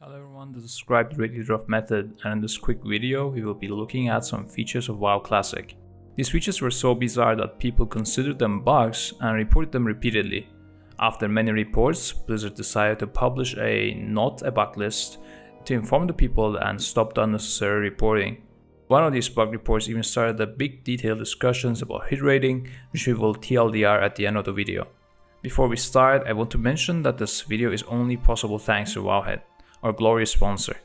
Hello everyone, this is Scribe the Radiator of Method, and in this quick video we will be looking at some features of WoW Classic. These features were so bizarre that people considered them bugs and reported them repeatedly. After many reports, Blizzard decided to publish a not a bug list to inform the people and stop the unnecessary reporting. One of these bug reports even started the big detailed discussions about hit rating, which we will TLDR at the end of the video. Before we start, I want to mention that this video is only possible thanks to Wowhead, our glorious sponsor.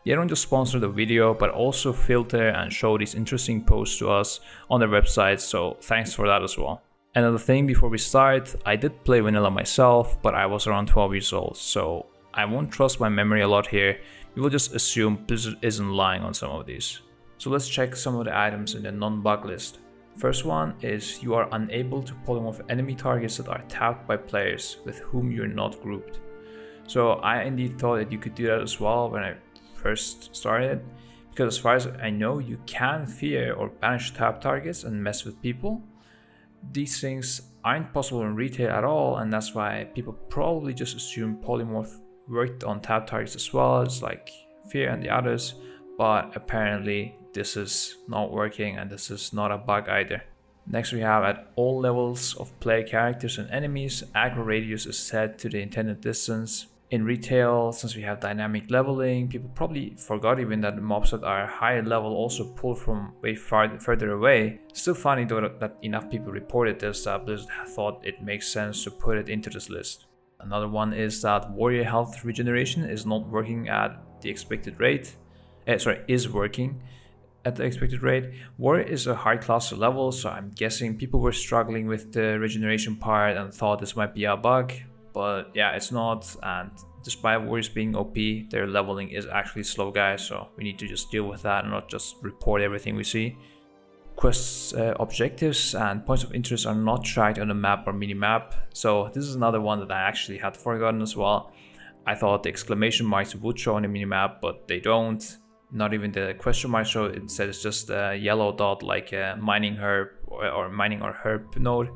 They don't just sponsor the video, but also filter and show these interesting posts to us on their website, so thanks for that as well. Another thing before we start, I did play vanilla myself, but I was around 12 years old, so I won't trust my memory a lot here. We will just assume Blizzard isn't lying on some of these. So let's check some of the items in the non-bug list. First one is you are unable to polymorph enemy targets that are tapped by players with whom you're not grouped. So I indeed thought that you could do that as well when I first started, because as far as I know, you can fear or banish tap targets and mess with people. These things aren't possible in retail at all, and that's why people probably just assume polymorph worked on tap targets as well as like fear and the others, but apparently this is not working and this is not a bug either. Next we have at all levels of player characters and enemies, aggro radius is set to the intended distance. In retail, since we have dynamic leveling, people probably forgot even that the mobs that are higher level also pull from way further away. Still funny though that enough people reported this that Blizzard thought it makes sense to put it into this list. Another one is that warrior health regeneration is not working at the expected rate. Is working at the expected rate. Warrior is a high class level, so I'm guessing people were struggling with the regeneration part and thought this might be a bug. But yeah, it's not, and despite warriors being OP, their leveling is actually slow, guys, so we need to just deal with that and not just report everything we see. Quests, objectives and points of interest are not tracked on the map or mini-map, so this is another one that I actually had forgotten as well. I thought the exclamation marks would show on the mini-map, but they don't. Not even the question mark show, instead it's just a yellow dot like a mining herb or mining or herb node.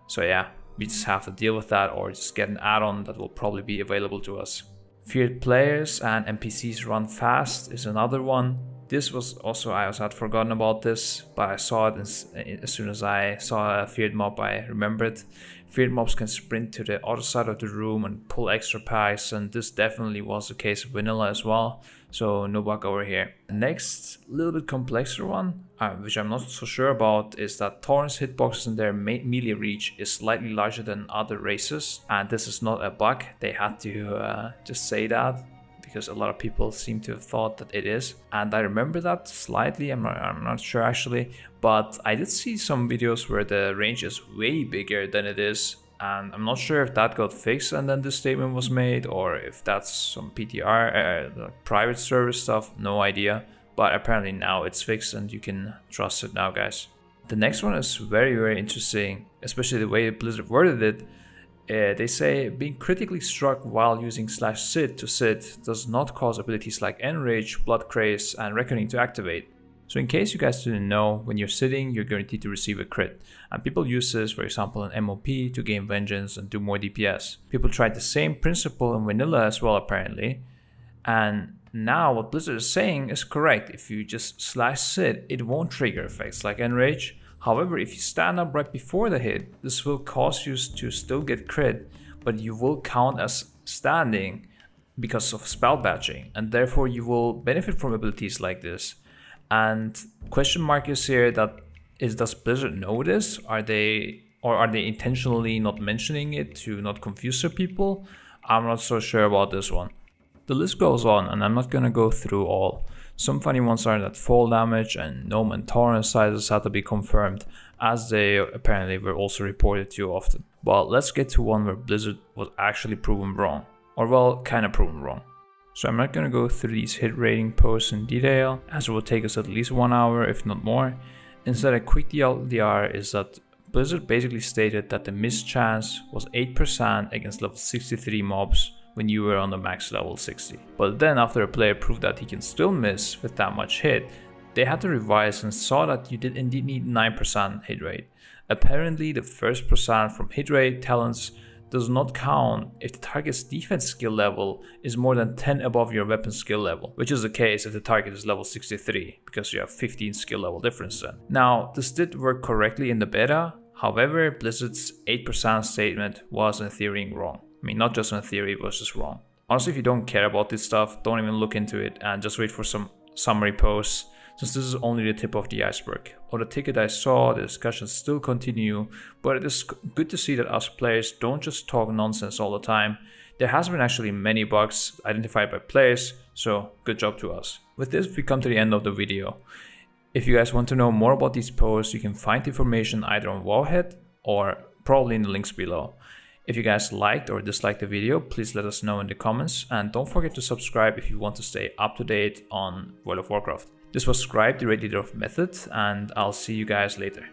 So yeah. We just have to deal with that or just get an add-on that will probably be available to us. Feared players and NPCs run fast is another one. This was also, I had forgotten about this, but I saw it as soon as I saw a feared mob, I remembered. Feared mobs can sprint to the other side of the room and pull extra packs, and this definitely was the case of vanilla as well, so no bug over here. Next, a little bit complexer one, which I'm not so sure about, is that Tauren's hitboxes and their melee reach is slightly larger than other races, and this is not a bug. They had to just say that, because a lot of people seem to have thought that it is, and I remember that slightly. I'm not sure actually, but I did see some videos where the range is way bigger than it is, and I'm not sure if that got fixed and then this statement was made, or if that's some PTR, private service stuff, no idea, but apparently now it's fixed and you can trust it now, guys. The next one is very interesting, especially the way Blizzard worded it. They say being critically struck while using /sit to sit does not cause abilities like Enrage, Blood Craze, and Reckoning to activate. So in case you guys didn't know, when you're sitting, you're guaranteed to receive a crit. And people use this, for example, in MOP to gain vengeance and do more DPS. People tried the same principle in vanilla as well, apparently. And now what Blizzard is saying is correct. If you just /sit, it won't trigger effects like Enrage. However, if you stand up right before the hit, this will cause you to still get crit, but you will count as standing because of spell batching, and therefore you will benefit from abilities like this. And question mark is here, that is, does Blizzard know this? Are they intentionally not mentioning it to not confuse the people? I'm not so sure about this one. The list goes on, and I'm not gonna go through all. Some funny ones are that fall damage and gnome and Tauren sizes had to be confirmed, as they apparently were also reported too often. But let's get to one where Blizzard was actually proven wrong. Or well, kinda proven wrong. So I'm not gonna go through these hit rating posts in detail, as it will take us at least 1 hour, if not more. Instead, a quick TLDR is that Blizzard basically stated that the miss chance was 8% against level 63 mobs when you were on the max level 60. But then after a player proved that he can still miss with that much hit, they had to revise and saw that you did indeed need 9% hit rate. Apparently the first percent from hit rate, talents, does not count if the target's defense skill level is more than 10 above your weapon skill level, which is the case if the target is level 63, because you have 15 skill level difference then. Now, this did work correctly in the beta, however, Blizzard's 8% statement was in theory wrong. I mean, not just in theory, it was just wrong. Honestly, if you don't care about this stuff, don't even look into it and just wait for some summary posts, since this is only the tip of the iceberg. On the ticket I saw, the discussions still continue, but it is good to see that us players don't just talk nonsense all the time. There has been actually many bugs identified by players, so good job to us. With this, we come to the end of the video. If you guys want to know more about these posts, you can find information either on Wowhead or probably in the links below. If you guys liked or disliked the video, please let us know in the comments, and don't forget to subscribe if you want to stay up to date on World of Warcraft. This was Scribe, the Rate Leader of Method, and I'll see you guys later.